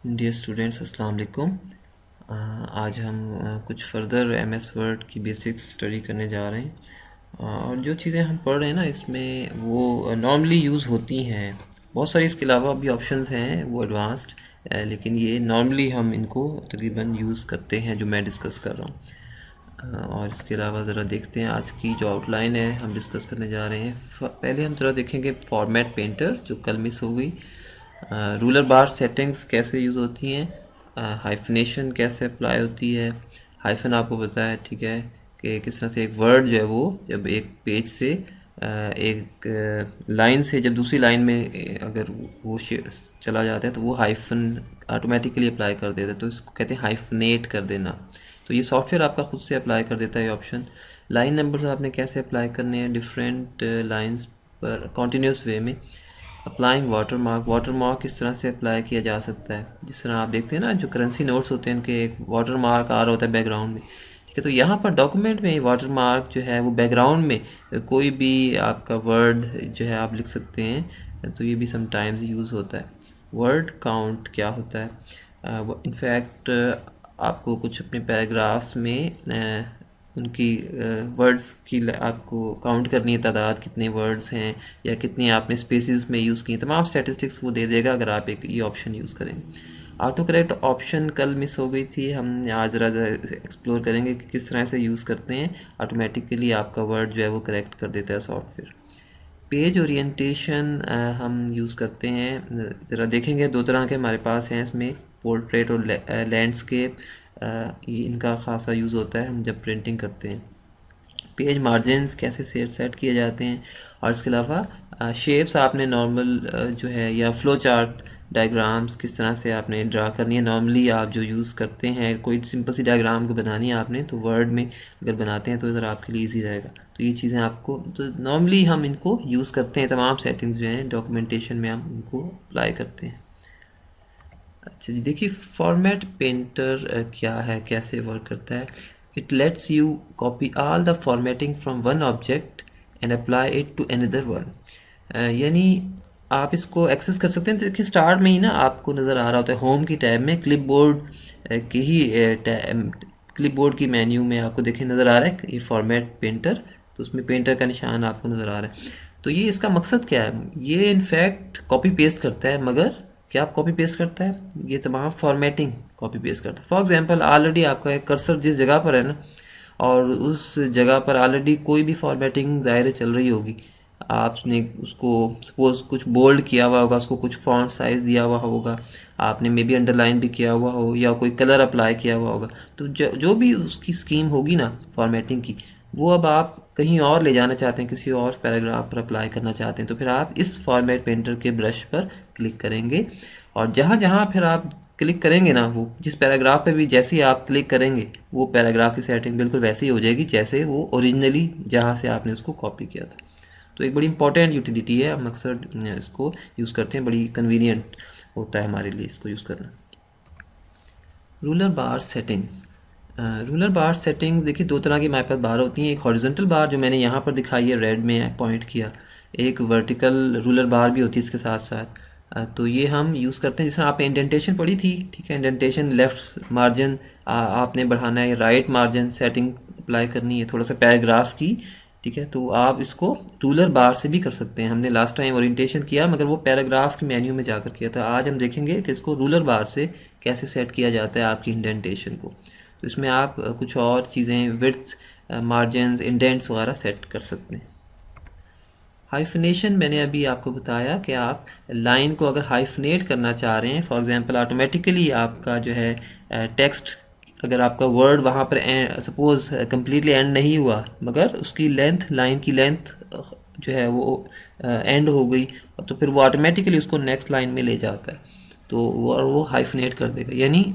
Dear students अस्सलाम वालेकुम। आज हम कुछ फर्दर एमएस वर्ड की बेसिक्स स्टडी करने जा रहे हैं। और जो चीज़ें हम पढ़ रहे हैं ना इसमें वो नॉर्मली यूज़ होती हैं। बहुत सारी इसके अलावा भी ऑप्शंस हैं वो एडवांस्ड, लेकिन ये नॉर्मली हम इनको तकरीबन यूज़ करते हैं जो मैं डिस्कस कर रहा हूँ। और इसके अलावा ज़रा देखते हैं आज की जो आउटलाइन है हम डिस्कस करने जा रहे हैं। पहले हम ज़रा देखेंगे फॉर्मेट पेंटर जो कल मिस हो गई, रूलर बार सेटिंग्स कैसे यूज़ होती हैं, हाइफनेशन कैसे अप्लाई होती है। हाइफन आपको पता है, ठीक है, कि किस तरह से एक वर्ड जो है वो जब एक पेज से एक लाइन से जब दूसरी लाइन में अगर वो चला जाता है तो वो हाइफन ऑटोमेटिकली अप्लाई कर देता है, तो इसको कहते हैं हाइफनेट कर देना। तो ये सॉफ्टवेयर आपका खुद से अप्लाई कर देता है ये ऑप्शन। लाइन नंबर्स आपने कैसे अप्लाई करने हैं डिफरेंट लाइंस पर कॉन्टीन्यूस वे में। अप्लाइंग वाटर मार्क किस तरह से अप्लाई किया जा सकता है, जिस तरह आप देखते हैं ना जो करेंसी नोट्स होते हैं उनके एक वाटर मार्क आ रहा होता है बैकग्राउंड में, ठीक है। तो यहाँ पर डॉक्यूमेंट में वाटर मार्क जो है वो बैकग्राउंड में कोई भी आपका वर्ड जो है आप लिख सकते हैं, तो ये भी समटाइम्स यूज़ होता है। वर्ड काउंट क्या होता है, इनफैक्ट आपको कुछ अपने पैराग्राफ्स में उनकी वर्ड्स की आपको काउंट करनी है, तादाद कितने वर्ड्स हैं या कितनी आपने स्पेसेस में यूज़ की, तमाम स्टैटिस्टिक्स वो दे देगा अगर आप एक ये ऑप्शन यूज़ करेंगे। ऑटो करेक्ट ऑप्शन कल मिस हो गई थी, हम आज ज़रा एक्सप्लोर करेंगे कि किस तरह से यूज़ करते हैं। ऑटोमेटिकली आपका वर्ड जो है वो करेक्ट कर देता है सॉफ्टवेयर। पेज ओरिएंटेशन हम यूज़ करते हैं, ज़रा देखेंगे दो तरह के हमारे पास हैं इसमें, पोर्ट्रेट और लैंडस्केप। ये इनका खासा यूज़ होता है हम जब प्रिंटिंग करते हैं। पेज मार्जिन्स कैसे सेट किए जाते हैं, और इसके अलावा शेप्स आपने नॉर्मल जो है या फ्लो चार्ट डायग्राम्स किस तरह से आपने ड्रा करनी है। नॉर्मली आप जो यूज़ करते हैं कोई सिंपल सी डायग्राम को बनानी है आपने, तो वर्ड में अगर बनाते हैं तो ज़रा आपके लिए ईजी रहेगा। तो ये चीज़ें आपको तो नॉर्मली हम इनको यूज़ करते हैं, तमाम सेटिंग्स जो हैं डॉक्यूमेंटेशन में हम इनको अप्लाई करते हैं। अच्छा जी, देखिए फॉर्मेट पेंटर क्या है, कैसे वर्क करता है। It lets you copy all the formatting from one object and apply it to another one. यानी आप इसको एक्सेस कर सकते हैं। देखिए स्टार्ट में ही ना आपको नज़र आ रहा होता है होम की टैब में क्लिपबोर्ड की ही क्लिपबोर्ड की मेन्यू में आपको देखिए नज़र आ रहा है ये फॉर्मेट पेंटर, तो उसमें पेंटर का निशान आपको नज़र आ रहा है। तो ये इसका मकसद क्या है, ये इनफैक्ट कॉपी पेस्ट करता है, मगर क्या आप कॉपी पेस्ट करता है, ये तमाम फॉर्मेटिंग कॉपी पेस्ट करता है। फॉर एग्जांपल ऑलरेडी आपका एक कर्सर जिस जगह पर है ना, और उस जगह पर ऑलरेडी कोई भी फॉर्मेटिंग ज़ाहिर चल रही होगी, आपने उसको सपोज़ कुछ बोल्ड किया हुआ होगा, उसको कुछ फॉन्ट साइज़ दिया हुआ होगा, आपने मे बी अंडरलाइन भी किया हुआ हो या कोई कलर अप्लाई किया हुआ होगा, तो जो भी उसकी स्कीम होगी ना फॉर्मेटिंग की, वो अब आप कहीं और ले जाना चाहते हैं, किसी और पैराग्राफ पर अप्लाई करना चाहते हैं, तो फिर आप इस फॉर्मेट पेंटर के ब्रश पर क्लिक करेंगे, और जहाँ जहाँ फिर आप क्लिक करेंगे ना, वो जिस पैराग्राफ पे भी जैसे ही आप क्लिक करेंगे वो पैराग्राफ की सेटिंग बिल्कुल वैसे ही हो जाएगी जैसे वो ओरिजिनली जहाँ से आपने उसको कॉपी किया था। तो एक बड़ी इंपॉर्टेंट यूटिलिटी है, हम अक्सर इसको यूज़ करते हैं, बड़ी कन्वीनियंट होता है हमारे लिए इसको यूज़ करना। रूलर बार सेटिंग्स। रूलर बार सेटिंग देखिए दो तरह की हमारे पास बार होती हैं। एक हॉरिजॉन्टल बार जो मैंने यहाँ पर दिखाई है, रेड में पॉइंट किया, एक वर्टिकल रूलर बार भी होती है इसके साथ साथ। तो ये हम यूज़ करते हैं, जिस तरह आपने इंडेंटेशन पढ़ी थी, ठीक है, इंडेंटेशन लेफ़्ट मार्जिन आपने बढ़ाना है, राइट मार्जिन सेटिंग अप्लाई करनी है थोड़ा सा पैराग्राफ की, ठीक है, तो आप इसको रूलर बार से भी कर सकते हैं। हमने लास्ट टाइम ओरिएंटेशन किया मगर वो पैराग्राफ के मेन्यू में जाकर किया था, आज हम देखेंगे कि इसको रूलर बार से कैसे सेट किया जाता है आपकी इंडेंटेशन को। तो इसमें आप कुछ और चीज़ें विड्थ, मार्जिन्स, इंडेंट्स वगैरह सेट कर सकते हैं। हाइफनेशन मैंने अभी आपको बताया कि आप लाइन को अगर हाइफनेट करना चाह रहे हैं, फॉर एग्जांपल ऑटोमेटिकली आपका जो है टेक्स्ट, अगर आपका वर्ड वहाँ पर सपोज़ कम्प्लीटली एंड नहीं हुआ मगर उसकी लेंथ, लाइन की लेंथ जो है वो एंड हो गई, तो फिर वो ऑटोमेटिकली उसको नेक्स्ट लाइन में ले जाता है, तो वो हाइफनेट कर देगा। यानी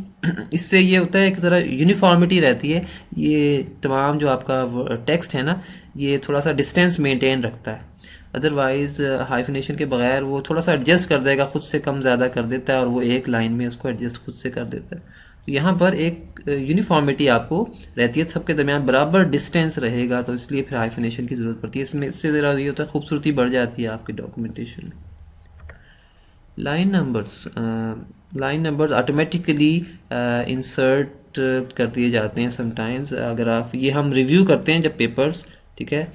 इससे ये होता है कि ज़रा यूनिफॉर्मिटी रहती है, ये तमाम जो आपका टेक्स्ट है ना ये थोड़ा सा डिस्टेंस मेंटेन रखता है। अदरवाइज़ हाइफनेशन के बगैर वो थोड़ा सा एडजस्ट कर देगा, खुद से कम ज़्यादा कर देता है, और वो एक लाइन में उसको एडजस्ट खुद से कर देता है। तो यहाँ पर एक यूनिफॉर्मिटी आपको रहती है, सबके दरमियान बराबर डिस्टेंस रहेगा, तो इसलिए फिर हाइफनेशन की ज़रूरत पड़ती है। इसमें इससे ज़रा ये होता है खूबसूरती बढ़ जाती है आपकी डॉक्यूमेंटेशन में। Line numbers, line numbers automatically insert कर दिए जाते हैं समटाइम्स। अगर आप ये हम रिव्यू करते हैं जब पेपर्स, ठीक है,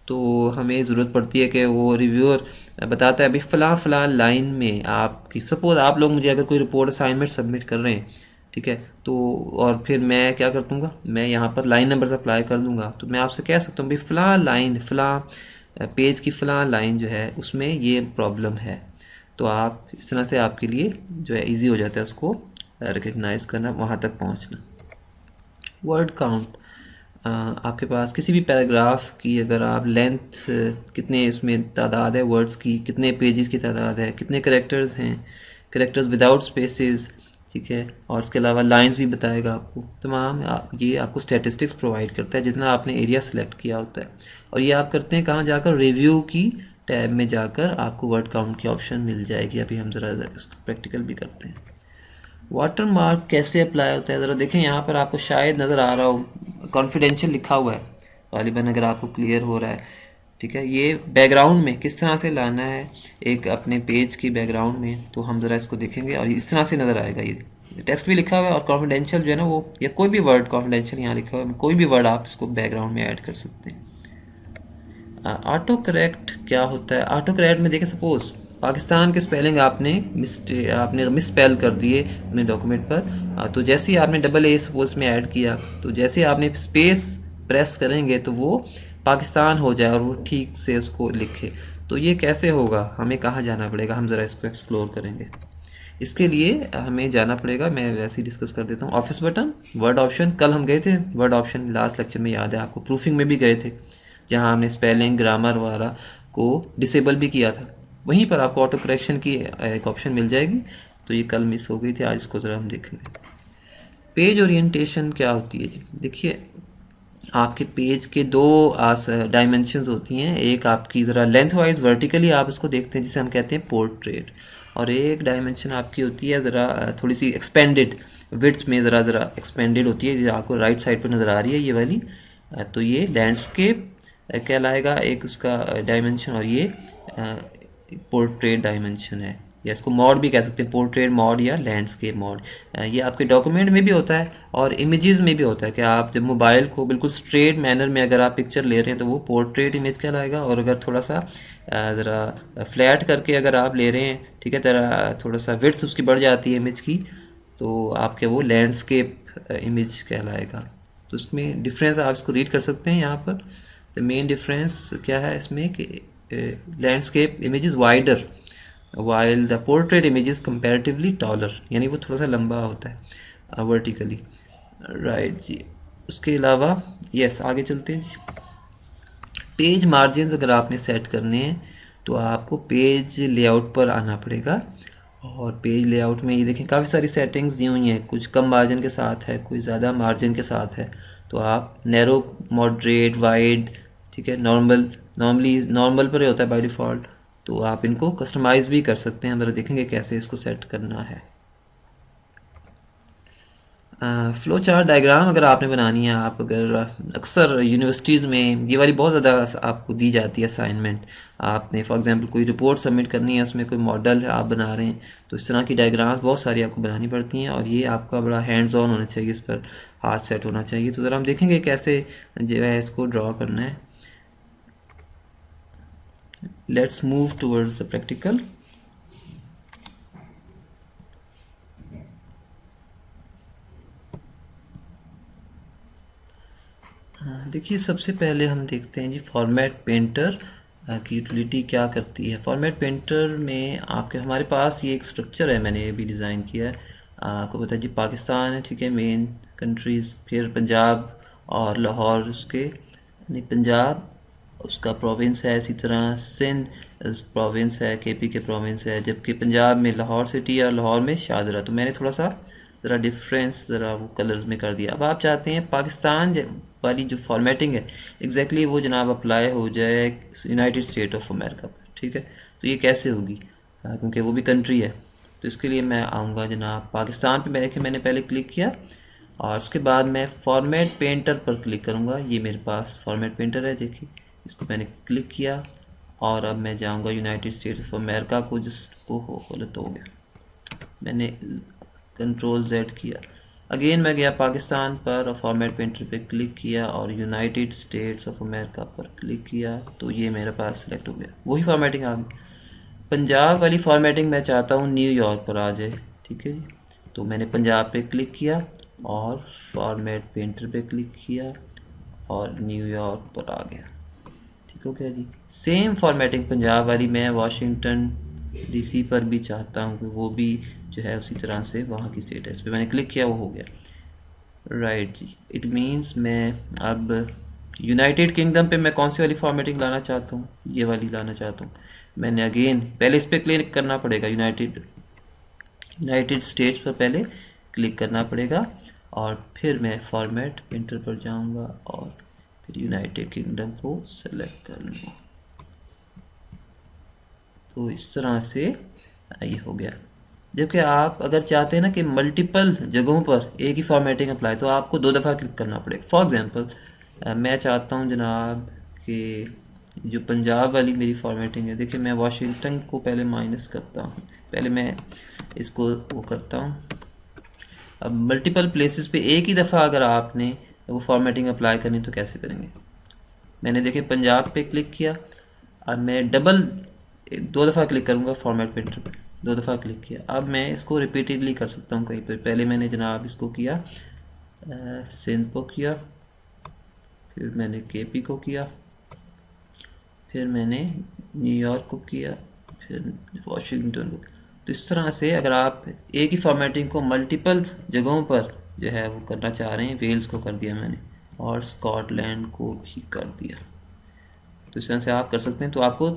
तो हमें ज़रूरत पड़ती है कि वो रिव्यूअर बताता है अभी फ़लाँ फ़लाँ लाइन में आपकी, सपोज़ आप लोग मुझे अगर कोई रिपोर्ट असाइनमेंट सबमिट कर रहे हैं, ठीक है, तो और फिर मैं क्या कर दूँगा, मैं यहाँ पर लाइन नंबर्स अप्लाई कर दूँगा, तो मैं आपसे कह सकता हूँ भाई फ़लाँ लाइन, फ़लाँ पेज की फ़लाँ लाइन जो है उसमें ये प्रॉब्लम है। तो आप इस तरह से आपके लिए जो है इजी हो जाता है उसको रिकग्नाइज़ करना, वहाँ तक पहुँचना। वर्ड काउंट, आपके पास किसी भी पैराग्राफ की अगर आप लेंथ कितने इसमें तादाद है वर्ड्स की, कितने पेजेस की तादाद है, कितने करेक्टर्स हैं, करेक्टर्स विदाउट स्पेसेस, ठीक है, और उसके अलावा लाइंस भी बताएगा आपको तमाम। ये आपको स्टैटिस्टिक्स प्रोवाइड करता है जितना आपने एरिया सेलेक्ट किया होता है। और ये आप करते हैं कहाँ जाकर, रिव्यू की टैब में जाकर आपको वर्ड काउंट की ऑप्शन मिल जाएगी। अभी हम ज़रा इसको प्रैक्टिकल भी करते हैं। वाटर मार्क कैसे अप्लाई होता है ज़रा देखें, यहाँ पर आपको शायद नज़र आ रहा हो कॉन्फिडेंशियल लिखा हुआ है, गालिबन अगर आपको क्लियर हो रहा है, ठीक है। ये बैकग्राउंड में किस तरह से लाना है एक अपने पेज की बैकग्राउंड में, तो हम ज़रा इसको देखेंगे और इस तरह से नज़र आएगा। ये टेक्स्ट भी लिखा हुआ है और कॉन्फिडेंशियल जो है ना वो, या कोई भी वर्ड कॉन्फिडेंशियल यहाँ लिखा हुआ है, कोई भी वर्ड आप इसको बैकग्राउंड में ऐड कर सकते हैं। ऑटो करेक्ट क्या होता है, ऑटो करेक्ट में देखें सपोज पाकिस्तान के स्पेलिंग आपने मिसस्पेल कर दिए अपने डॉक्यूमेंट पर, तो जैसे ही आपने डबल ए सपोज में ऐड किया, तो जैसे ही आपने स्पेस प्रेस करेंगे तो वो पाकिस्तान हो जाए और वो ठीक से उसको लिखे। तो ये कैसे होगा, हमें कहाँ जाना पड़ेगा, हम ज़रा इसको एक्सप्लोर करेंगे। इसके लिए हमें जाना पड़ेगा, मैं वैसे ही डिस्कस कर देता हूँ। ऑफिस बटन, वर्ड ऑप्शन, कल हम गए थे वर्ड ऑप्शन लास्ट लेक्चर में, याद है आपको, प्रूफिंग में भी गए थे जहाँ हमने स्पेलिंग ग्रामर वगैरह को डिसेबल भी किया था। वहीं पर आपको ऑटो करेक्शन की एक ऑप्शन मिल जाएगी, तो ये कल मिस हो गई थी, आज इसको ज़रा हम देखेंगे। पेज ओरिएंटेशन क्या होती है जी, देखिए आपके पेज के दो डायमेंशंस होती हैं, एक आपकी ज़रा लेंथ वाइज वर्टिकली आप इसको देखते हैं जिसे हम कहते हैं पोर्ट्रेट, और एक डायमेंशन आपकी होती है ज़रा थोड़ी सी एक्सपेंडेड विड्थ में, ज़रा एक्सपेंडेड होती है, जो आपको राइट साइड पर नज़र आ रही है ये वाली, तो ये लैंडस्केप कहलाएगा एक उसका डायमेंशन, और ये पोर्ट्रेट डायमेंशन है, या इसको मॉड भी कह सकते हैं, पोर्ट्रेट मॉड या लैंडस्केप मॉड। ये आपके डॉक्यूमेंट में भी होता है और इमेजेस में भी होता है कि आप जब मोबाइल को बिल्कुल स्ट्रेट मैनर में अगर आप पिक्चर ले रहे हैं तो वो पोर्ट्रेट इमेज कहलाएगा, और अगर थोड़ा सा ज़रा फ्लैट करके अगर आप ले रहे हैं, ठीक है, तरह थोड़ा सा विड्थ उसकी बढ़ जाती है इमेज की, तो आपके वो लैंडस्केप इमेज कहलाएगा। तो इसमें डिफरेंस आप इसको रीड कर सकते हैं यहाँ पर। द मेन डिफरेंस क्या है इसमें कि landscape image is wider while the portrait image is comparatively taller, यानी वो थोड़ा सा लंबा होता है वर्टिकली, राइट जी। उसके अलावा यस आगे चलते हैं जी। पेज मार्जिन अगर आपने सेट करने हैं तो आपको पेज लेआउट पर आना पड़ेगा, और पेज लेआउट में ये देखें काफ़ी सारी सेटिंग्स दी हुई हैं, कुछ कम मार्जिन के साथ है, कुछ ज़्यादा मार्जिन के साथ है। तो आप नैरो, मॉडरेट, वाइड, ठीक है, नॉर्मल पर ही होता है बाय डिफ़ॉल्ट, तो आप इनको कस्टमाइज़ भी कर सकते हैं। हम ज़रा देखेंगे कैसे इसको सेट करना है। फ़्लो चार्ट डायग्राम अगर आपने बनानी है, आप अगर अक्सर यूनिवर्सिटीज़ में ये वाली बहुत ज़्यादा आपको दी जाती है असाइनमेंट, आपने फॉर एग्जांपल कोई रिपोर्ट सबमिट करनी है, उसमें कोई मॉडल है आप बना रहे हैं, तो इस तरह की डायग्राम्स बहुत सारी आपको बनानी पड़ती हैं, और ये आपका बड़ा हैंड्स ऑन होना चाहिए, इस पर हाथ सेट होना चाहिए। तो ज़रा हम देखेंगे कैसे जो है इसको ड्रॉ करना है। Let's move towards the practical. देखिए सबसे पहले हम देखते हैं जी फॉर्मेट पेंटर की यूटिलिटी क्या करती है। फॉर्मेट पेंटर में आपके हमारे पास ये एक स्ट्रक्चर है, मैंने ये भी डिज़ाइन किया है। आपको पता है जी पाकिस्तान है, ठीक है, मेन कंट्रीज़, फिर पंजाब और लाहौर उसके, नहीं पंजाब उसका प्रोविंस है, इसी तरह सिंध प्रोविंस है, केपी के प्रोविंस है, जबकि पंजाब में लाहौर सिटी और लाहौर में शाहदरा। तो मैंने थोड़ा सा ज़रा डिफरेंस ज़रा वो कलर्स में कर दिया। अब आप चाहते हैं पाकिस्तान वाली जो फॉर्मेटिंग है एग्जैक्टली वो जनाब अप्लाई हो जाए यूनाइटेड स्टेट ऑफ अमेरिका पर, ठीक है। तो ये कैसे होगी, क्योंकि वो भी कंट्री है। तो इसके लिए मैं आऊँगा जनाब पाकिस्तान पे, मैंने पहले क्लिक किया, और उसके बाद मैं फॉर्मेट पेंटर पर क्लिक करूँगा। ये मेरे पास फॉर्मेट पेंटर है, देखिए इसको मैंने क्लिक किया, और अब मैं जाऊँगा यूनाइटेड स्टेट्स ऑफ अमेरिका को, जिसको गलत हो गया, मैंने कंट्रोल Z किया। अगेन मैं गया पाकिस्तान पर और फॉर्मेट पेंटर पे क्लिक किया और यूनाइटेड स्टेट्स ऑफ अमेरिका पर क्लिक किया, तो ये मेरे पास सिलेक्ट हो गया, वही फॉर्मेटिंग आ गई। पंजाब वाली फॉर्मेटिंग मैं चाहता हूँ न्यूयॉर्क पर आ जाए, ठीक है जी। तो मैंने पंजाब पे क्लिक किया और फॉर्मेट पेंटर पे क्लिक किया और न्यूयॉर्क पर आ गया, ठीक हो गया जी। सेम फॉर्मेटिंग पंजाब वाली मैं वाशिंगटन डीसी पर भी चाहता हूँ कि वो भी जो है उसी तरह से वहाँ की स्टेटस पे मैंने क्लिक किया, वो हो गया। राइट जी, इट मीन्स मैं अब यूनाइटेड किंगडम पे मैं कौन सी वाली फॉर्मेटिंग लाना चाहता हूँ, ये वाली लाना चाहता हूँ। मैंने अगेन पहले इस पर क्लिक करना पड़ेगा, यूनाइटेड स्टेट्स पर पहले क्लिक करना पड़ेगा और फिर मैं फॉर्मेट प्रिंटर पर जाऊंगा और फिर यूनाइटेड किंगडम को सेलेक्ट कर लूँगा। तो इस तरह से ये हो गया। जबकि आप अगर चाहते हैं ना कि मल्टीपल जगहों पर एक ही फॉर्मेटिंग अप्लाई, तो आपको 2 दफ़ा क्लिक करना पड़ेगा। फॉर एग्जांपल मैं चाहता हूं जनाब कि जो पंजाब वाली मेरी फॉर्मेटिंग है, देखिए मैं वाशिंगटन को पहले माइनस करता हूं, पहले मैं इसको वो करता हूं। अब मल्टीपल प्लेसेस पे एक ही दफ़ा अगर आपने वो फॉर्मेटिंग अप्लाई करनी तो कैसे करेंगे। मैंने देखिए पंजाब पे क्लिक किया, अब मैं डबल 2 दफ़ा क्लिक करूँगा फॉर्मेट प्रिंटर पे, 2 दफ़ा क्लिक किया। अब मैं इसको रिपीटेडली कर सकता हूँ कहीं पर। पहले मैंने जनाब इसको किया सिंध को किया, फिर मैंने केपी को किया, फिर मैंने न्यूयॉर्क को किया, फिर वाशिंगटन को। तो इस तरह से अगर आप एक ही फॉर्मेटिंग को मल्टीपल जगहों पर जो है वो करना चाह रहे हैं, वेल्स को कर दिया मैंने और स्कॉटलैंड को भी कर दिया, तो इस तरह से आप कर सकते हैं। तो आपको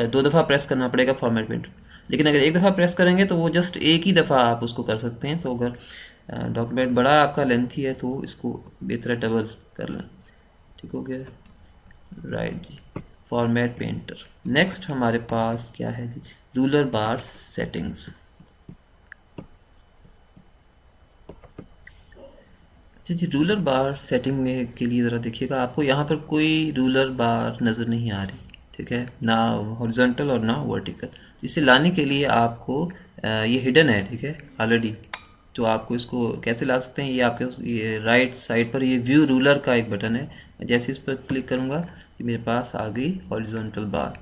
2 दफ़ा प्रेस करना पड़ेगा फॉर्मेट प्रिंटर, लेकिन अगर एक दफ़ा प्रेस करेंगे तो वो जस्ट एक ही दफ़ा आप उसको कर सकते हैं। तो अगर डॉक्यूमेंट बड़ा आपका लेंथी है तो इसको बेहतर डबल कर लें, ठीक हो गया। राइट जी, फॉर्मेट पेंटर। नेक्स्ट हमारे पास क्या है जी, रूलर बार सेटिंग्स। अच्छा जी, रूलर बार सेटिंग में के लिए ज़रा देखिएगा, आपको यहाँ पर कोई रूलर बार नज़र नहीं आ रही, ठीक है, ना हॉरिजॉन्टल और ना वर्टिकल। इसे लाने के लिए आपको ये हिडन है, ठीक है, ऑलरेडी। तो आपको इसको कैसे ला सकते हैं, ये आपके ये राइट साइड पर ये व्यू रूलर का एक बटन है, जैसे इस पर क्लिक करूँगा ये मेरे पास आ गई हॉरिजॉन्टल बार,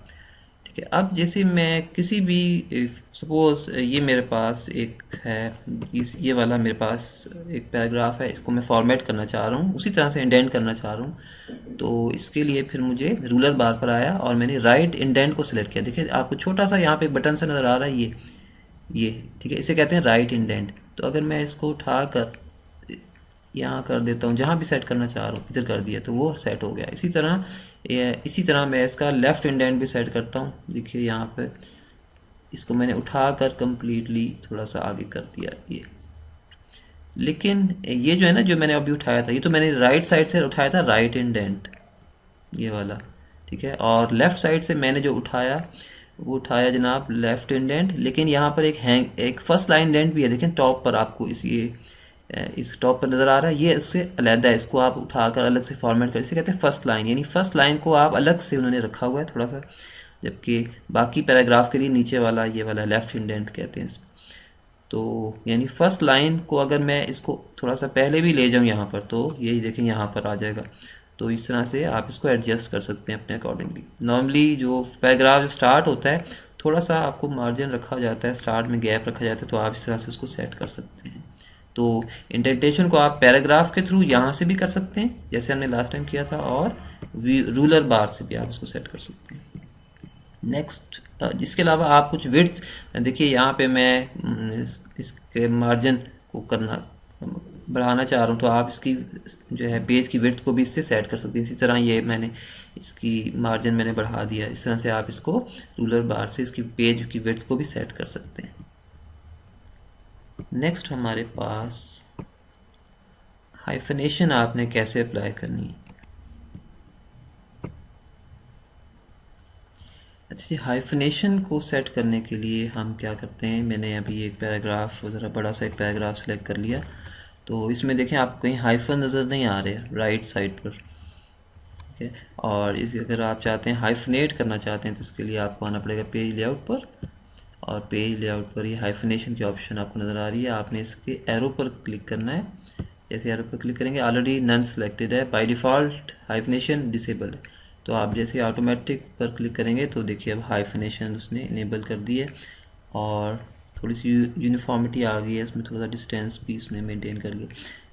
ठीक है। अब जैसे मैं किसी भी सपोज ये मेरे पास एक है, ये वाला मेरे पास एक पैराग्राफ है, इसको मैं फॉर्मेट करना चाह रहा हूँ, उसी तरह से इंडेंट करना चाह रहा हूँ। तो इसके लिए फिर मुझे रूलर बार पर आया और मैंने राइट इंडेंट को सिलेक्ट किया। देखिए आपको छोटा सा यहाँ पे एक बटन सा नज़र आ रहा है, ये ठीक है, इसे कहते हैं राइट इंडेंट। तो अगर मैं इसको उठा कर यहाँ कर देता हूँ, जहाँ भी सेट करना चाह रहा हूँ इधर कर दिया तो वो सेट हो गया। इसी तरह मैं इसका लेफ़्ट इंडेंट भी सेट करता हूँ। देखिए यहाँ पे इसको मैंने उठा कर कम्प्लीटली थोड़ा सा आगे कर दिया ये, लेकिन ये जो है ना, जो मैंने अभी उठाया था, ये तो मैंने राइट साइड से उठाया था राइट इंडेंट ये वाला, ठीक है। और लेफ़्ट साइड से मैंने जो उठाया वो उठाया जनाब लेफ़्ट इंडेंट, लेकिन यहाँ पर एक फर्स्ट लाइन इंडेंट भी है, देखें टॉप पर आपको इस टॉप पर नज़र आ रहा है, ये इससे अलग है, इसको आप उठाकर अलग से फॉर्मेट कर, इसे कहते हैं फर्स्ट लाइन, यानी फर्स्ट लाइन को आप अलग से उन्होंने रखा हुआ है थोड़ा सा, जबकि बाकी पैराग्राफ के लिए नीचे वाला ये वाला लेफ़्ट इंडेंट कहते हैं इसको। तो यानी फर्स्ट लाइन को अगर मैं इसको थोड़ा सा पहले भी ले जाऊँ यहाँ पर, तो यही देखें यहाँ पर आ जाएगा। तो इस तरह से आप इसको एडजस्ट कर सकते हैं अपने अकॉर्डिंगली। नॉर्मली जो पैराग्राफ स्टार्ट होता है थोड़ा सा आपको मार्जिन रखा जाता है, स्टार्ट में गैप रखा जाता है, तो आप इस तरह से उसको सेट कर सकते हैं। तो इंडेंटेशन को आप पैराग्राफ के थ्रू यहाँ से भी कर सकते हैं जैसे हमने लास्ट टाइम किया था, और रूलर बार से भी आप इसको सेट कर सकते हैं। नेक्स्ट इसके अलावा आप कुछ विड्थ, देखिए यहाँ पे मैं इसके मार्जिन को बढ़ाना चाह रहा हूँ, तो आप इसकी जो है पेज की विड्थ को भी इससे सेट कर सकते हैं। इसी तरह ये मैंने इसकी मार्जिन मैंने बढ़ा दिया, इस तरह से आप इसको रूलर बार से इसकी पेज की विड्थ को भी सेट कर सकते हैं। नेक्स्ट हमारे पास हाइफनेशन आपने कैसे अप्लाई करनी है। अच्छा जी, हाइफनेशन को सेट करने के लिए हम क्या करते हैं, मैंने अभी एक पैराग्राफ ज़रा बड़ा सा एक पैराग्राफ सेलेक्ट कर लिया, तो इसमें देखें आपको कहीं हाइफन नज़र नहीं आ रहे राइट साइड पर, ठीक है। और इस अगर आप चाहते हैं हाइफनेट करना चाहते हैं तो इसके लिए आपको आना पड़ेगा पेज लेआउट पर और पेज लेआउट पर ये हाइफिनेशन की ऑप्शन आपको नज़र आ रही है, आपने इसके एरो पर क्लिक करना है। जैसे एरो पर क्लिक करेंगे, ऑलरेडी नन सेलेक्टेड है, बाय डिफ़ॉल्ट हाइफिनेशन डिसेबल है। तो आप जैसे ऑटोमेटिक पर क्लिक करेंगे तो देखिए अब हाइफिनेशन उसने इनेबल कर दी है और थोड़ी सी यूनिफॉर्मिटी आ गई है, इसमें थोड़ा सा डिस्टेंस भी उसने मेंटेन कर लिया।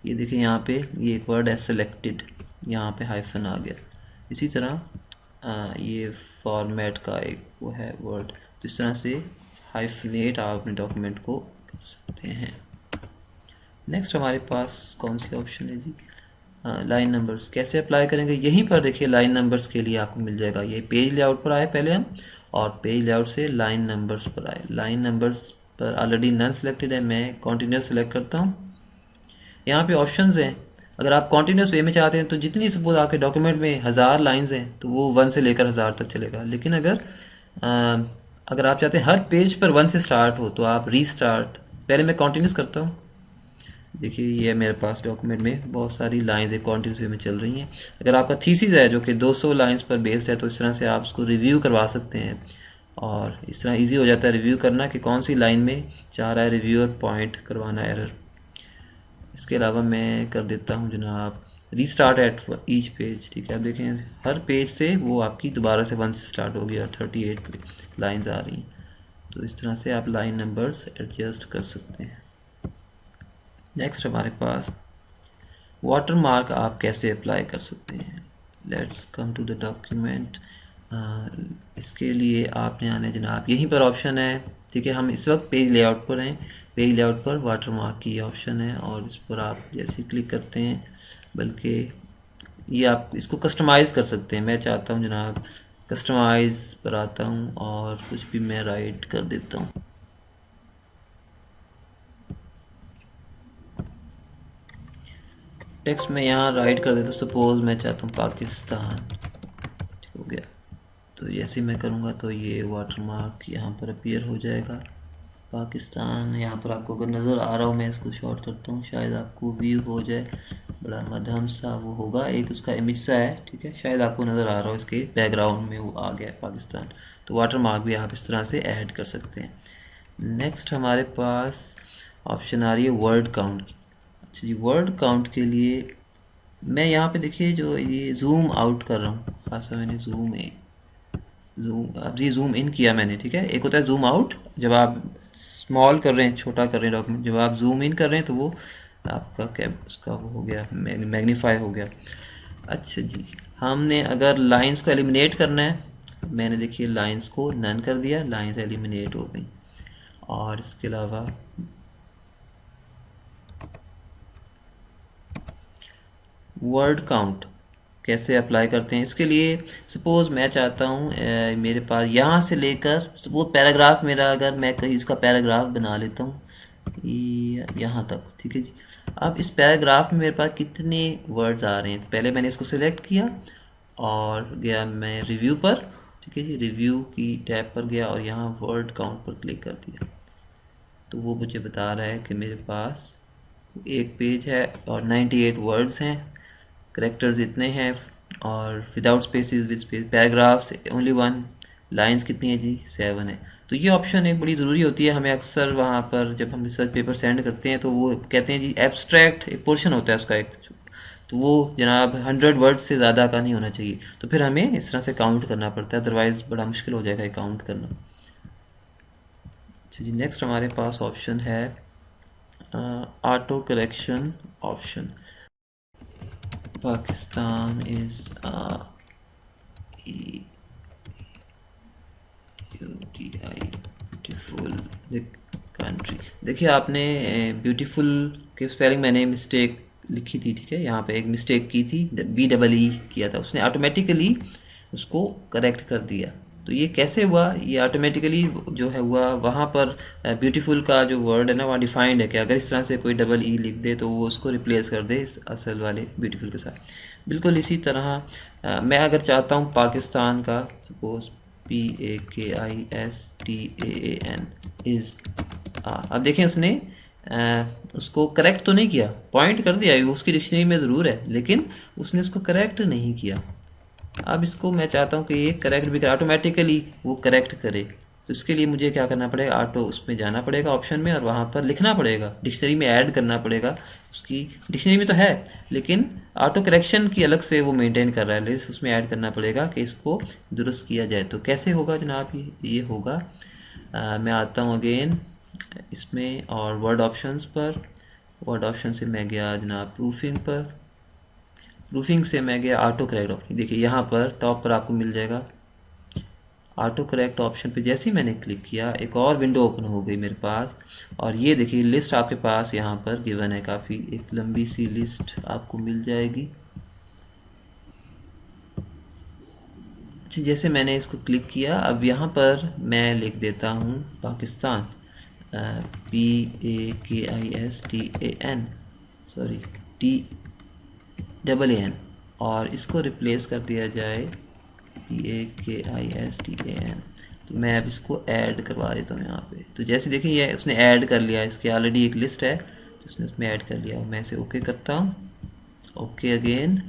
ये देखिए यहाँ पे ये एक वर्ड है सेलेक्टेड, यहाँ पे हाइफन आ गया। इसी तरह ये फॉर्मेट का एक वो है वर्ड, तो इस तरह से हाइफिनेट आप अपने डॉक्यूमेंट को कर सकते हैं। नेक्स्ट हमारे पास कौन सी ऑप्शन है जी, लाइन नंबर्स कैसे अप्लाई करेंगे। यहीं पर देखिए लाइन नंबर्स के लिए आपको मिल जाएगा, ये पेज लेआउट पर आए पहले हम, और पेज लेआउट से लाइन नंबर्स पर आए। लाइन नंबर्स पर ऑलरेडी नन सेलेक्टेड है, मैं कॉन्टिन्यूस सेलेक्ट करता हूँ। यहाँ पे ऑप्शंस हैं, अगर आप कॉन्टिन्यूस वे में चाहते हैं तो जितनी सपोज आपके डॉक्यूमेंट में 1000 लाइंस हैं तो वो 1 से लेकर 1000 तक चलेगा। लेकिन अगर आप चाहते हैं हर पेज पर 1 से स्टार्ट हो तो आप रीस्टार्ट, पहले मैं कॉन्टिन्यूस करता हूँ। देखिए ये मेरे पास डॉक्यूमेंट में बहुत सारी लाइंस एक कॉन्टिन्यूस वे में चल रही हैं। अगर आपका थीसिस है जो कि 200 लाइंस पर बेस्ड है तो इस तरह से आप उसको रिव्यू करवा सकते हैं और इस तरह इजी हो जाता है रिव्यू करना कि कौन सी लाइन में चाह रहा है रिव्यूअर पॉइंट करवाना एरर। इसके अलावा मैं कर देता हूँ जनाब रीस्टार्ट एट ईच पेज। ठीक है, आप देखें हर पेज से वो आपकी दोबारा से 1 से स्टार्ट होगी और 38 लाइंस आ रही हैं। तो इस तरह से आप लाइन नंबर्स एडजस्ट कर सकते हैं। नेक्स्ट हमारे पास वाटर मार्क आप कैसे अप्लाई कर सकते हैं। Let's come to the document. इसके लिए आपने आने जनाब यहीं पर ऑप्शन है। ठीक है, हम इस वक्त पेज लेआउट पर हैं, पेज लेआउट पर वाटर मार्क की ऑप्शन है और इस पर आप जैसे क्लिक करते हैं, बल्कि ये आप इसको कस्टमाइज़ कर सकते हैं। मैं चाहता हूँ जनाब कस्टमाइज़ पर आता हूँ और कुछ भी मैं राइट कर देता हूँ। टेक्स्ट में यहाँ राइट कर देता हूँ, सपोज मैं चाहता हूँ पाकिस्तान, ठीक हो गया। तो जैसे मैं करूँगा तो ये वाटर मार्क यहाँ पर अपीयर हो जाएगा पाकिस्तान। यहाँ पर आपको अगर नज़र आ रहा हो, मैं इसको शॉर्ट करता हूँ शायद आपको व्यू हो जाए, बड़ा मध्यम सा वो होगा, एक उसका इमेज सा है। ठीक है, शायद आपको नज़र आ रहा हो इसके बैकग्राउंड में वो आ गया है पाकिस्तान। तो वाटर मार्क भी आप इस तरह से ऐड कर सकते हैं। नेक्स्ट हमारे पास ऑप्शन आ रही है वर्ड काउंट की। अच्छा जी, वर्ड काउंट के लिए मैं यहाँ पे देखिए जो ये जूम आउट कर रहा हूँ, खासा मैंने अब ये जूम इन किया मैंने। ठीक है, एक होता है जूम आउट जब आप स्मॉल कर रहे हैं, छोटा कर रहे हैं डॉक्यूमेंट, जब आप जूम इन कर रहे हैं तो वो आपका कैब उसका वो हो गया, मैग्नीफाई हो गया। अच्छा जी, हमने अगर लाइंस को एलिमिनेट करना है, मैंने देखिए लाइंस को नन कर दिया, लाइंस एलिमिनेट हो गई। और इसके अलावा वर्ड काउंट कैसे अप्लाई करते हैं, इसके लिए सपोज़ मैं चाहता हूँ मेरे पास यहाँ से लेकर सपोज पैराग्राफ मेरा, अगर मैं कहीं इसका पैराग्राफ बना लेता हूँ यहाँ तक। ठीक है जी, अब इस पैराग्राफ में मेरे पास कितने वर्ड्स आ रहे हैं, पहले मैंने इसको सिलेक्ट किया और गया मैं रिव्यू पर। ठीक है जी, रिव्यू की टैब पर गया और यहाँ वर्ड काउंट पर क्लिक कर दिया तो वो मुझे बता रहा है कि मेरे पास एक पेज है और 98 वर्ड्स हैं, करेक्टर्स इतने हैं और without spaces with space, paragraphs only 1, lines कितनी है जी 7 है। तो ये ऑप्शन एक बड़ी ज़रूरी होती है हमें, अक्सर वहाँ पर जब हम रिसर्च पेपर सेंड करते हैं तो वो कहते हैं जी एब्स्ट्रैक्ट एक पोर्शन होता है उसका एक, तो वो जनाब 100 वर्ड से ज़्यादा का नहीं होना चाहिए। तो फिर हमें इस तरह से काउंट करना पड़ता है, अदरवाइज़ बड़ा मुश्किल हो जाएगा काउंट करना। अच्छा जी, नेक्स्ट हमारे पास ऑप्शन है auto correction option. Pakistan is beautiful country. देखिए आपने ब्यूटीफुल के स्पेलिंग मैंने मिस्टेक लिखी थी। ठीक है, यहाँ पे एक मिस्टेक की थी, BEE किया था, उसने ऑटोमेटिकली उसको करेक्ट कर दिया। तो ये कैसे हुआ, ये ऑटोमेटिकली जो है हुआ, वहाँ पर ब्यूटीफुल का जो वर्ड है ना वहाँ डिफाइंड है कि अगर इस तरह से कोई EE लिख दे तो वो उसको रिप्लेस कर दे इस असल वाले ब्यूटीफुल के साथ। बिल्कुल इसी तरह मैं अगर चाहता हूँ पाकिस्तान का, सपोज PAKISTAAN इज़, अब देखें उसने उसको करेक्ट तो नहीं किया, पॉइंट कर दिया, वो उसकी डिक्शनरी में ज़रूर है लेकिन उसने उसको करेक्ट नहीं किया। अब इसको मैं चाहता हूँ कि ये करेक्ट भी करे, ऑटोमेटिकली वो करेक्ट करे। तो इसके लिए मुझे क्या करना पड़ेगा, ऑटो उसमें जाना पड़ेगा ऑप्शन में, और वहाँ पर लिखना पड़ेगा, डिक्शनरी में ऐड करना पड़ेगा। उसकी डिक्शनरी में तो है लेकिन ऑटो करेक्शन की अलग से वो मेंटेन कर रहा है लिस्ट, उसमें ऐड करना पड़ेगा कि इसको दुरुस्त किया जाए। तो कैसे होगा जनाब, ये होगा, मैं आता हूँ अगेन इसमें और वर्ड ऑप्शंस पर। वर्ड ऑप्शन से मैं गया जनाब प्रूफिंग पर, प्रूफिंग से मैं गया ऑटो करेक्ट ऑप्शन। देखिए यहाँ पर टॉप पर आपको मिल जाएगा ऑटो करेक्ट ऑप्शन पे। जैसे ही मैंने क्लिक किया एक और विंडो ओपन हो गई मेरे पास, और ये देखिए लिस्ट आपके पास यहाँ पर गिवन है, काफ़ी एक लंबी सी लिस्ट आपको मिल जाएगी। अच्छा, जैसे मैंने इसको क्लिक किया, अब यहाँ पर मैं लिख देता हूँ पाकिस्तान, PAKISTAN, सॉरी TAAN, और इसको रिप्लेस कर दिया जाए PAKISTAN। तो मैं अब इसको ऐड करवा देता हूँ यहाँ पे। तो जैसे देखिए ये उसने ऐड कर लिया, इसके ऑलरेडी एक लिस्ट है तो उसने उसमें ऐड कर लिया। मैं इसे ओके करता हूँ, ओके अगेन।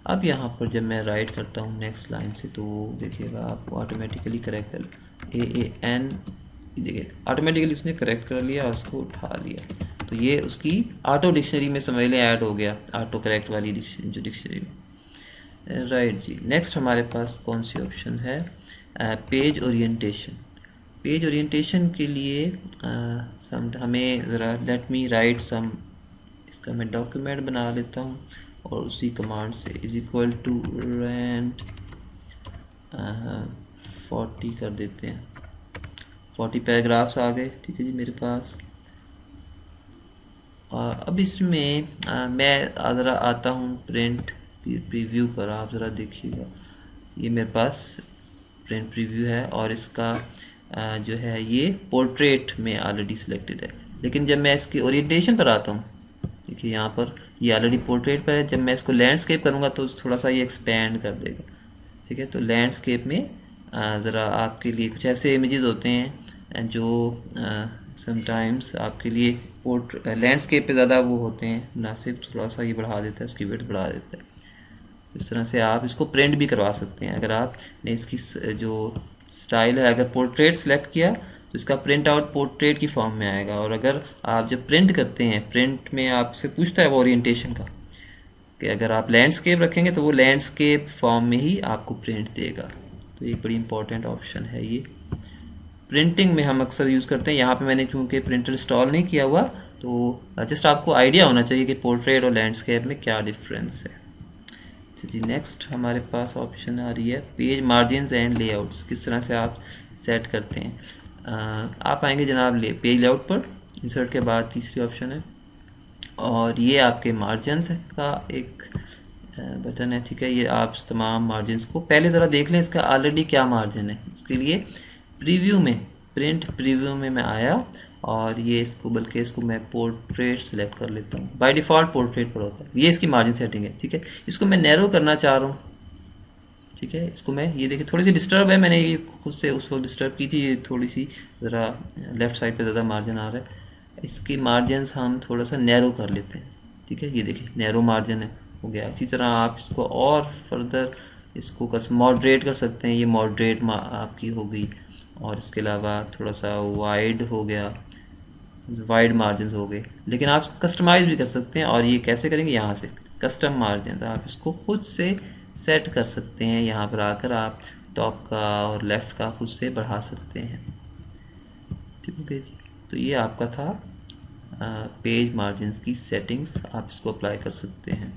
अब यहाँ पर जब मैं राइट करता हूँ नेक्स्ट लाइन से, तो देखिएगा आपको ऑटोमेटिकली करेक्ट कर AAN, देखिए ऑटोमेटिकली उसने करेक्ट कर लिया और उसको उठा लिया। तो ये उसकी ऑटो डिक्शनरी में समझ लें ऐड हो गया, ऑटो करेक्ट वाली डिक्शनरी में। राइट जी, नेक्स्ट हमारे पास कौन सी ऑप्शन है, पेज ओरिएंटेशन। पेज ओरिएंटेशन के लिए हमें ज़रा लेट मी राइट सम, इसका मैं डॉक्यूमेंट बना लेता हूँ और उसी कमांड से इज इक्वल टू रेंट 40 कर देते हैं। 40 पैराग्राफ्स आ गए, ठीक है जी मेरे पास। अब इसमें मैं ज़रा आता हूँ प्रिंट प्रीव्यू पर। आप ज़रा देखिएगा, ये मेरे पास प्रिंट प्रीव्यू है और इसका जो है ये पोर्ट्रेट में ऑलरेडी सिलेक्टेड है। लेकिन जब मैं इसकी ओरिएंटेशन पर आता हूँ, देखिए यहाँ पर ये ऑलरेडी पोर्ट्रेट पर है। जब मैं इसको लैंडस्केप करूँगा तो थोड़ा सा ये एक्सपेंड कर देगा, ठीक है। तो लैंडस्केप में ज़रा आपके लिए कुछ ऐसे इमेजेस होते हैं जो समटाइम्स आपके लिए लैंडस्केप पे ज़्यादा वो होते हैं मुनासिब, थोड़ा सा ये बढ़ा देता है, उसकी विड्थ बढ़ा देता है। तो इस तरह से आप इसको प्रिंट भी करवा सकते हैं। अगर आपने इसकी जो स्टाइल है, अगर पोर्ट्रेट सेलेक्ट किया तो इसका प्रिंट आउट पोर्ट्रेट की फॉर्म में आएगा, और अगर आप जब प्रिंट करते हैं, प्रिंट में आपसे पूछता है वो ओरिएंटेशन का कि अगर आप लैंडस्केप रखेंगे तो वो लैंडस्केप फॉर्म में ही आपको प्रिंट देगा। तो ये बड़ी इंपॉर्टेंट ऑप्शन है। ये प्रिंटिंग में हम अक्सर यूज़ करते हैं। यहाँ पे मैंने चूँकि प्रिंटर इंस्टॉल नहीं किया हुआ, तो जस्ट आपको आइडिया होना चाहिए कि पोर्ट्रेट और लैंडस्केप में क्या डिफरेंस है। जी नेक्स्ट हमारे पास ऑप्शन आ रही है पेज मार्जिन्स एंड लेआउट्स। किस तरह से आप सेट करते हैं। आप आएंगे जनाब पेज लेआउट पर, इंसर्ट के बाद तीसरी ऑप्शन है, और ये आपके मार्जिन्स का एक बटन है, ठीक है। ये आप तमाम मार्जिन्स को पहले ज़रा देख लें इसका ऑलरेडी क्या मार्जिन है। इसके लिए प्रीव्यू में, प्रिंट प्रीव्यू में मैं आया और ये इसको, बल्कि इसको मैं पोर्ट्रेट सेलेक्ट कर लेता हूँ। बाय डिफ़ॉल्ट पोर्ट्रेट पर होता है। ये इसकी मार्जिन सेटिंग है, ठीक है। इसको मैं नैरो करना चाह रहा हूँ, ठीक है। इसको मैं, ये देखिए थोड़ी सी डिस्टर्ब है, मैंने ये खुद से उस वक्त डिस्टर्ब की थी, ये थोड़ी सी ज़रा लेफ़्ट साइड पे ज़्यादा मार्जिन आ रहा है। इसकी मार्जिन हम थोड़ा सा नैरो कर लेते हैं, ठीक है। ये देखिए नैरो मार्जिन है, हो गया। इसी तरह आप इसको और फर्दर इसको मॉडरेट कर सकते हैं। ये मॉडरेट आपकी हो गई, और इसके अलावा थोड़ा सा वाइड हो गया, वाइड मार्जिन हो गए। लेकिन आप कस्टमाइज़ भी कर सकते हैं, और ये कैसे करेंगे, यहाँ से कस्टम मार्जिन आप इसको खुद से सेट कर सकते हैं। यहाँ पर आकर आप टॉप का और लेफ़्ट का खुद से बढ़ा सकते हैं, ठीक है जी। तो ये आपका था पेज मार्जिन्स की सेटिंग्स, आप इसको अप्लाई कर सकते हैं।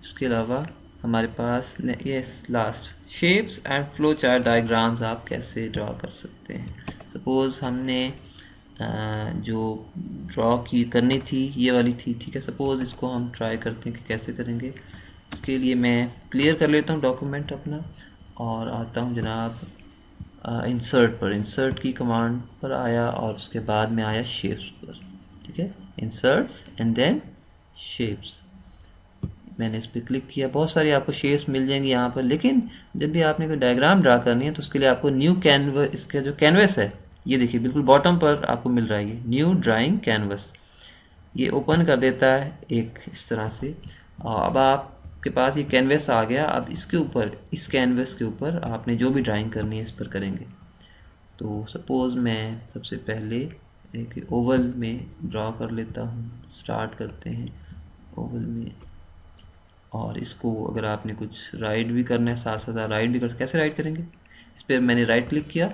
इसके अलावा हमारे पास ये last shapes and flow chart diagrams आप कैसे ड्रा कर सकते हैं। सपोज़ हमने जो ड्रॉ की करनी थी ये वाली थी, ठीक है। सपोज़ इसको हम ट्राई करते हैं कि कैसे करेंगे। इसके लिए मैं क्लियर कर लेता हूँ डॉक्यूमेंट अपना, और आता हूँ जनाब इंसर्ट पर। इंसर्ट की कमांड पर आया और उसके बाद में आया शेप्स पर, ठीक है। इंसर्ट्स एंड देन शेप्स, मैंने इस पर क्लिक किया। बहुत सारी आपको शेप्स मिल जाएंगी यहाँ पर, लेकिन जब भी आपने कोई डायग्राम ड्रा करनी है तो उसके लिए आपको न्यू कैनवस, इसका जो कैनवस है ये देखिए बिल्कुल बॉटम पर आपको मिल रहा है, ये न्यू ड्राइंग कैनवस, ये ओपन कर देता है एक इस तरह से। अब आपके पास ये कैनवस आ गया। अब इसके ऊपर, इस कैनवस के ऊपर आपने जो भी ड्राइंग करनी है इस पर करेंगे। तो सपोज़ मैं सबसे पहले एक ओवल में ड्रा कर लेता हूँ। स्टार्ट करते हैं ओवल में, और इसको अगर आपने कुछ राइट भी करना है साथ साथ राइट भी कैसे राइट करेंगे, इस पर मैंने राइट क्लिक किया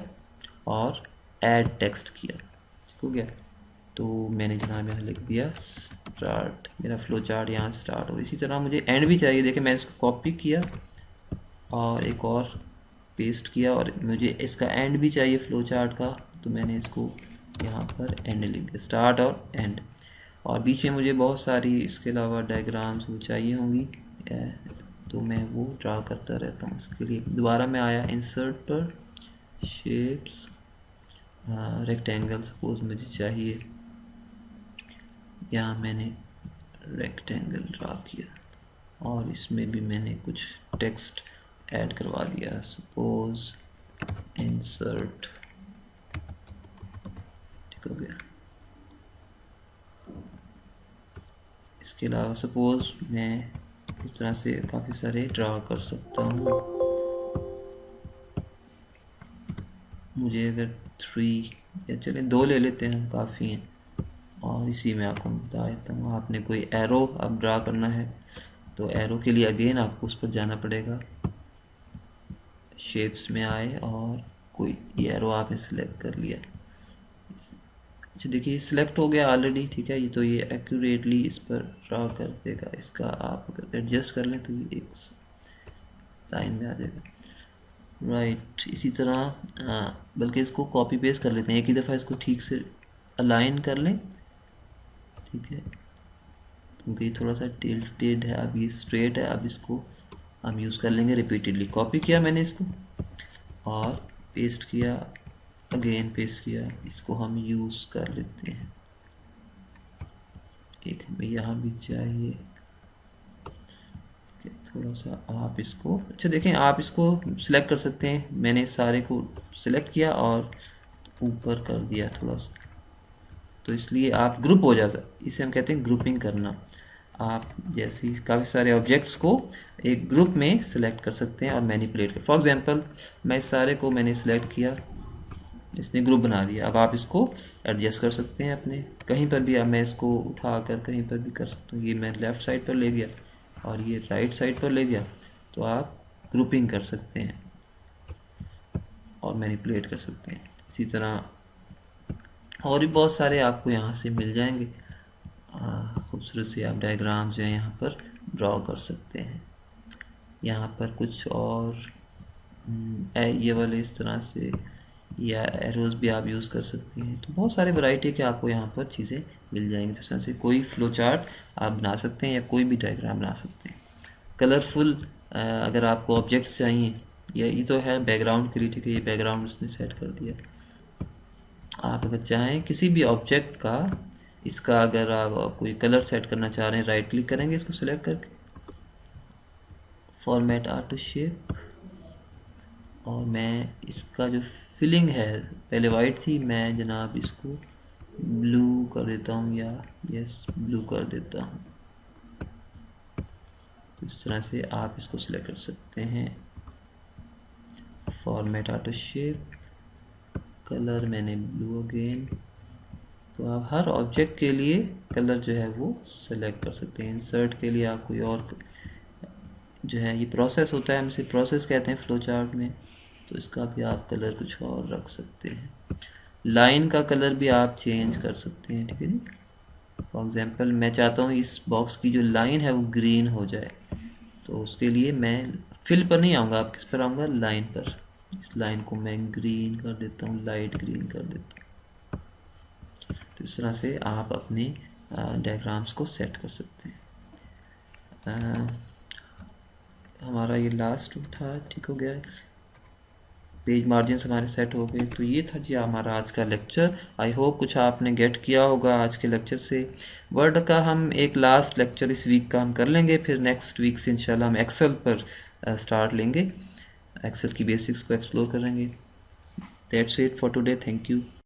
और ऐड टेक्स्ट किया, ठीक हो गया। तो मैंने जनाब यहाँ लिख दिया स्टार्ट, मेरा फ्लो चार्ट यहाँ स्टार्ट। और इसी तरह मुझे एंड भी चाहिए। देखिए मैंने इसको कॉपी किया और एक और पेस्ट किया, और मुझे इसका एंड भी चाहिए फ्लो चार्ट का, तो मैंने इसको यहाँ पर एंड लिख दिया, स्टार्ट और एंड। और बीच में मुझे बहुत सारी इसके अलावा डायग्राम्स वो चाहिए होंगी, तो मैं वो ड्रा करता रहता हूँ। इसके लिए दोबारा मैं आया इंसर्ट पर, शेप्स, रेक्टेंगल सपोज मुझे चाहिए, यहाँ मैंने रेक्टेंगल ड्रा किया और इसमें भी मैंने कुछ टेक्स्ट ऐड करवा दिया, सपोज इंसर्ट, ठीक हो गया। इसके अलावा सपोज मैं इस तरह से काफ़ी सारे ड्रा कर सकता हूँ। मुझे अगर 3 या चले 2 ले लेते हैं, काफ़ी हैं। और इसी में आपको बता देता हूँ, आपने कोई एरो अब ड्रा करना है तो एरो के लिए अगेन आपको उस पर जाना पड़ेगा, शेप्स में आए और कोई एरो आपने सिलेक्ट कर लिया। अच्छा देखिए सिलेक्ट हो गया ऑलरेडी, ठीक है। ये तो ये एक्यूरेटली इस पर ड्रा कर देगा। इसका आप अगर एडजस्ट कर लें तो ये एक लाइन में आ जाएगा, राइट। इसी तरह बल्कि इसको कॉपी पेस्ट कर लेते हैं, एक ही दफ़ा इसको ठीक से अलाइन कर लें, ठीक है, क्योंकि थोड़ा सा टिल्टेड है, अब ये स्ट्रेट है। अब इसको हम यूज़ कर लेंगे रिपीटेडली। कॉपी किया मैंने इसको और पेस्ट किया, अगेन पेस्ट किया, इसको हम यूज़ कर लेते हैं। एक हमें यहाँ भी चाहिए, थोड़ा सा आप इसको, अच्छा देखें आप इसको सिलेक्ट कर सकते हैं। मैंने सारे को सिलेक्ट किया और ऊपर कर दिया थोड़ा सा, तो इसलिए आप ग्रुप हो जाता, इसे हम कहते हैं ग्रुपिंग करना। आप जैसी काफ़ी सारे ऑब्जेक्ट्स को एक ग्रुप में सिलेक्ट कर सकते हैं और मैनिपुलेट कर। फॉर एग्जांपल मैं इस सारे को मैंने सिलेक्ट किया, इसने ग्रुप बना दिया। अब आप इसको एडजस्ट कर सकते हैं अपने कहीं पर भी। अब मैं इसको उठा कर कहीं पर भी कर सकता हूँ। ये मैं लेफ़्ट साइड पर ले गया और ये राइट साइड पर ले गया, तो आप ग्रुपिंग कर सकते हैं और मैनिपुलेट कर सकते हैं। इसी तरह और भी बहुत सारे आपको यहाँ से मिल जाएंगे, खूबसूरत से आप डायग्राम जो है यहाँ पर ड्रॉ कर सकते हैं। यहाँ पर कुछ और ये वाले इस तरह से या एरोज़ भी आप यूज़ कर सकते हैं। तो बहुत सारे वैरायटी के आपको यहाँ पर चीज़ें मिल जाएंगी। जिस तरह से कोई फ्लो चार्ट आप बना सकते हैं या कोई भी डायग्राम बना सकते हैं। कलरफुल अगर आपको ऑब्जेक्ट्स चाहिए, या ये तो है बैकग्राउंड के लिए, ठीक है, ये बैकग्राउंड उसने सेट कर दिया। आप अगर चाहें किसी भी ऑब्जेक्ट का, इसका अगर आप कोई कलर सेट करना चाह रहे हैं, राइट क्लिक करेंगे इसको सिलेक्ट करके, फॉर्मेट आर्ट टू शेप, और मैं इसका जो फिलिंग है पहले वाइट थी, मैं जनाब इसको ब्लू कर देता हूँ, या यस ब्लू कर देता हूँ। तो इस तरह से आप इसको सिलेक्ट कर सकते हैं। Format autoshape, colour मैंने ब्लू अगेन। तो आप हर ऑब्जेक्ट के लिए कलर जो है वो सिलेक्ट कर सकते हैं। इंसर्ट के लिए आप कोई और जो है ये प्रोसेस होता है, हम इसे प्रोसेस कहते हैं फ्लो चार्ट में, तो इसका भी आप कलर कुछ और रख सकते हैं। लाइन का कलर भी आप चेंज कर सकते हैं, ठीक है जी। फॉर एग्जांपल मैं चाहता हूँ इस बॉक्स की जो लाइन है वो ग्रीन हो जाए, तो उसके लिए मैं फिल पर नहीं आऊँगा, आप किस पर आऊँगा, लाइन पर। इस लाइन को मैं ग्रीन कर देता हूँ, लाइट ग्रीन कर देता हूँ। तो इस तरह से आप अपने डायग्राम्स को सेट कर सकते हैं। हमारा ये लास्ट था, ठीक हो गया। पेज मार्जिन्स हमारे सेट हो गए। तो ये था जी हमारा आज का लेक्चर। आई होप कुछ आपने गेट किया होगा आज के लेक्चर से। वर्ड का हम एक लास्ट लेक्चर इस वीक का हम कर लेंगे, फिर नेक्स्ट वीक से इंशाल्लाह हम एक्सेल पर स्टार्ट लेंगे, एक्सेल की बेसिक्स को एक्सप्लोर करेंगे। That's it for today, thank you.